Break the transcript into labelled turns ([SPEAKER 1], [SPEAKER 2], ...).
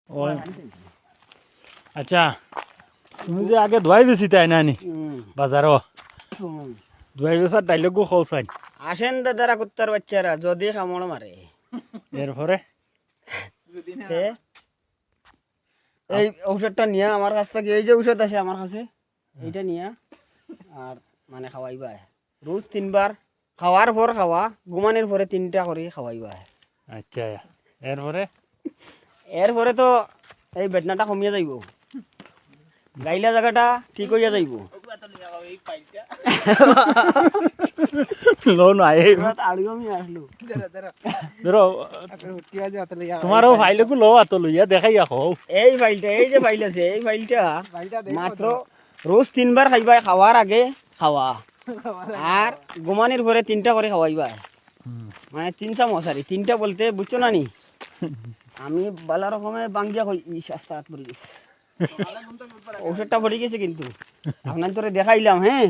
[SPEAKER 1] ও আচ্ছা তুমি যে আগে ধোয়াই বেশি তাই না নি বাজারও ধোয়াই বেচার ডাইলগও খাওয়াই
[SPEAKER 2] আসেন দাদারা কুত্তার বাচ্চারা যদি কামড় মারে
[SPEAKER 1] এরপরে
[SPEAKER 2] তে এই ঔষধটা নিয়ে আমার কাছ থেকে এই যে ঔষধ আছে আমার কাছে এইটা নিয়ে আর মানে খাওয়াইবা রোজ 3 বার খাওয়ার পর খাওয়া ঘুমানোর পরে 3টা করে খাওয়াইবা
[SPEAKER 1] আচ্ছা এরপরে
[SPEAKER 2] এরপরে তো এই বেদনাটা কমিয়ে যাইব গাইলা জায়গাটা ঠিক হইয়া যাইব
[SPEAKER 1] লো নাই
[SPEAKER 2] আসলো
[SPEAKER 1] ধরো তোমারও ফাইলকু লো আতো লইয়া দেখাই আখো
[SPEAKER 2] এই ফাইলটা এই যে ফাইল আছে এই ফাইলটা মাত্র রোজ 3 বার খাইবা খাওয়ার আগে খাওয়া আর ঘুমানোর পরে 3টা করে খাওয়াইবা মানে 3 চামচ আর 3টা বলতে বুঝছো না নি আমি বালা রকমে বাঙ্গিয়া কই ই শাস্তা হাত পড়ে গেছে ঔষধটা পড়ে গেছে কিন্তু আপনার তোরে দেখাইলাম হ্যাঁ